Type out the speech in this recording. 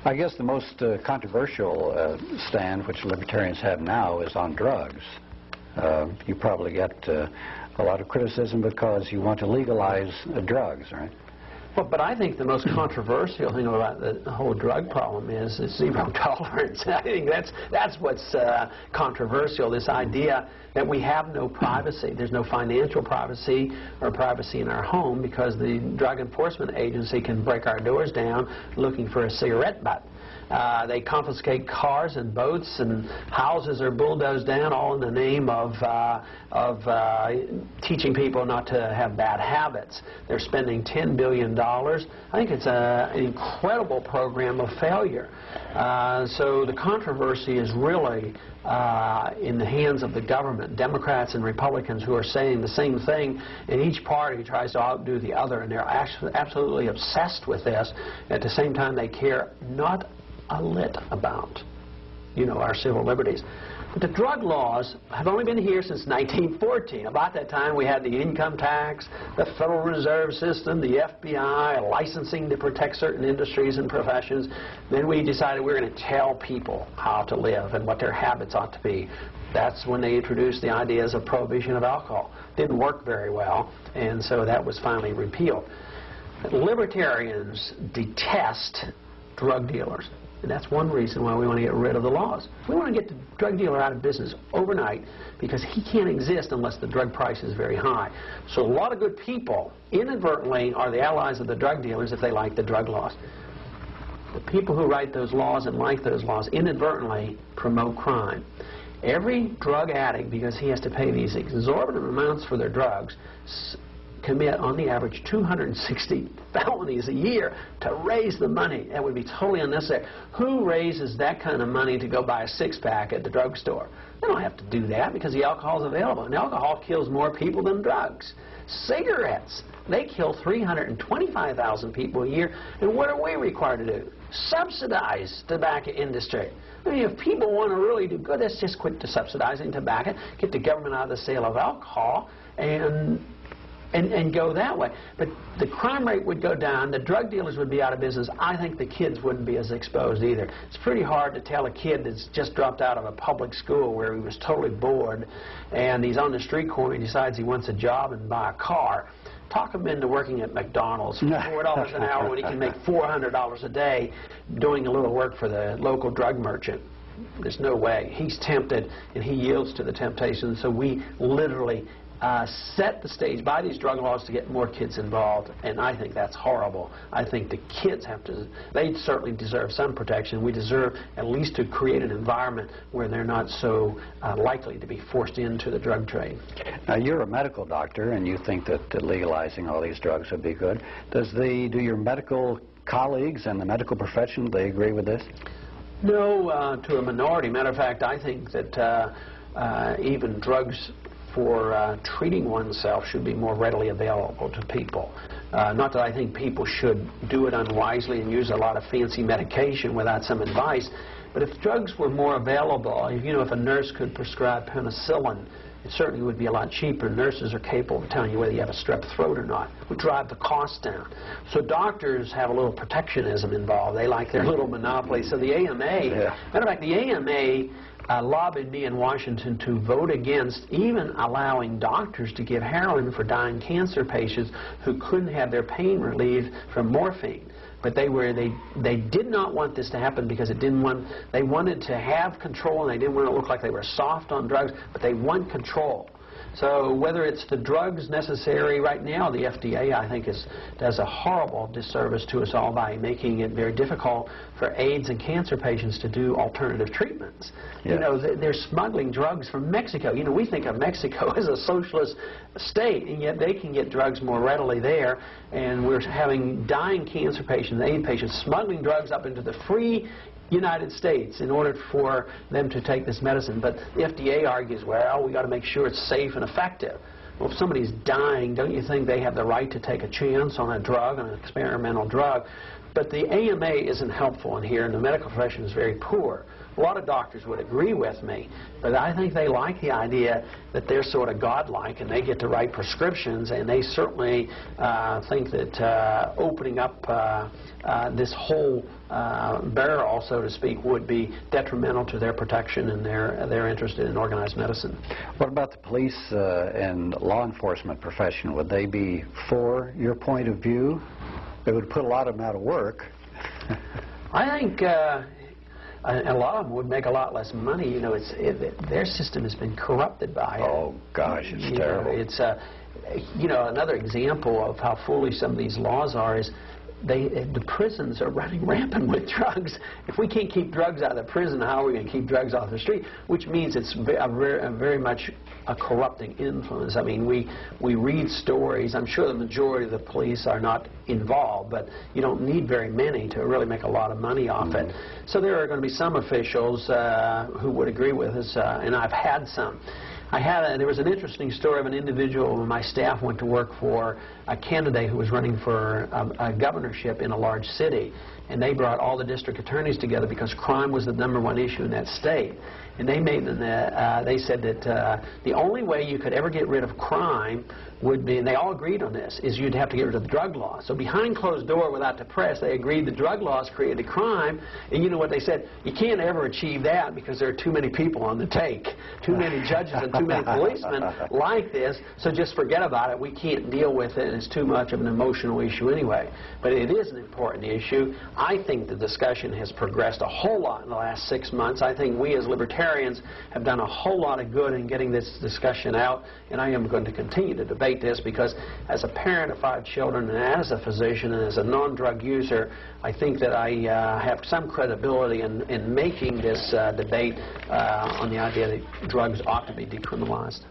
I guess the most controversial stand which libertarians have now is on drugs. You probably get a lot of criticism because you want to legalize drugs, right? Well, but I think the most controversial thing about the whole drug problem is zero tolerance. I think that's what's controversial, this idea that we have no privacy. There's no financial privacy or privacy in our home because the Drug Enforcement Agency can break our doors down looking for a cigarette butt. They confiscate cars and boats, and houses are bulldozed down, all in the name of teaching people not to have bad habits. They're spending $10 billion. I think it's an incredible program of failure. So the controversy is really in the hands of the government, Democrats and Republicans who are saying the same thing, and each party tries to outdo the other, and they're absolutely obsessed with this. At the same time, they care not a lit about, our civil liberties. But the drug laws have only been here since 1914. About that time, we had the income tax, the Federal Reserve System, the FBI, licensing to protect certain industries and professions. Then we decided we were going to tell people how to live and what their habits ought to be. That's when they introduced the ideas of prohibition of alcohol. Didn't work very well, and so that was finally repealed. Libertarians detest drug dealers. And that's one reason why we want to get rid of the laws. We want to get the drug dealer out of business overnight because he can't exist unless the drug price is very high. So a lot of good people inadvertently are the allies of the drug dealers if they like the drug laws. The people who write those laws and like those laws inadvertently promote crime. Every drug addict, because he has to pay these exorbitant amounts for their drugs, commit on the average 260 felonies a year to raise the money. That would be totally unnecessary. Who raises that kind of money to go buy a six-pack at the drugstore? They don't have to do that because the alcohol is available. And alcohol kills more people than drugs. Cigarettes, they kill 325,000 people a year. And what are we required to do? Subsidize the tobacco industry. I mean, if people want to really do good, let's just quit subsidizing tobacco, get the government out of the sale of alcohol, and go that way. But the crime rate would go down, the drug dealers would be out of business. I think the kids wouldn't be as exposed either. It's pretty hard to tell a kid that's just dropped out of a public school where he was totally bored and he's on the street corner and decides he wants a job and buy a car. Talk him into working at McDonald's for $4 an hour when he can make $400 a day doing a little work for the local drug merchant. There's no way. He's tempted and he yields to the temptation. So we literally set the stage by these drug laws to get more kids involved, and I think that's horrible. I think the kids they certainly deserve some protection. We deserve at least to create an environment where they're not so likely to be forced into the drug trade. Now, you're a medical doctor, and you think that legalizing all these drugs would be good. Do your medical colleagues and the medical profession, they agree with this? No, to a minority. Matter of fact, I think that even drugs for treating oneself should be more readily available to people. Not that I think people should do it unwisely and use a lot of fancy medication without some advice, but if drugs were more available, if a nurse could prescribe penicillin, it certainly would be a lot cheaper. Nurses are capable of telling you whether you have a strep throat or not. It would drive the cost down. So doctors have a little protectionism involved. They like their little monopoly. So the AMA, matter of fact, the AMA lobbied me in Washington to vote against even allowing doctors to give heroin for dying cancer patients who couldn't have their pain relieved from morphine. But they did not want this to happen because they wanted to have control, and they didn't want to look like they were soft on drugs, but they want control. So whether it's the drugs necessary right now, the FDA, I think, does a horrible disservice to us all by making it very difficult for AIDS and cancer patients to do alternative treatments. Yeah. They're smuggling drugs from Mexico. We think of Mexico as a socialist state, and yet they can get drugs more readily there, and we're having dying cancer patients, AIDS patients, smuggling drugs up into the free United States in order for them to take this medicine. But the FDA argues, well, we got to make sure it's safe and effective. Well, if somebody's dying, don't you think they have the right to take a chance on a drug, on an experimental drug? But the AMA isn't helpful in here, and the medical profession is very poor. A lot of doctors would agree with me, but I think they like the idea that they're sort of godlike and they get to write prescriptions, and they certainly think that opening up this whole barrel, so to speak, would be detrimental to their protection, and they're interested in organized medicine. What about the police and law enforcement profession? Would they be for your point of view? It would put a lot of them out of work. I think a lot of them would make a lot less money. You know, their system has been corrupted by it. Oh gosh, it's terrible. It's you know, another example of how foolish some of these laws are is the prisons are running rampant with drugs. If we can't keep drugs out of the prison, how are we going to keep drugs off the street? Which means it's very much a corrupting influence. I mean, we read stories. I'm sure the majority of the police are not involved, but you don't need very many to really make a lot of money off it. So there are going to be some officials who would agree with us, and I've had some. There was an interesting story of an individual when my staff went to work for a candidate who was running for a governorship in a large city. And they brought all the district attorneys together because crime was the #1 issue in that state. And they said that the only way you could ever get rid of crime would be, and they all agreed on this, is you'd have to get rid of the drug law. So behind closed door, without the press, they agreed the drug laws created crime. And you know what they said? You can't ever achieve that because there are too many people on the take, too many judges and too many policemen like this, so just forget about it. We can't deal with it, and it's too much of an emotional issue anyway. But it is an important issue. I think the discussion has progressed a whole lot in the last 6 months. I think we as libertarians have done a whole lot of good in getting this discussion out, and I am going to continue to debate this because as a parent of 5 children and as a physician and as a non-drug user, I think that I have some credibility in making this debate on the idea that drugs ought to be decriminalized.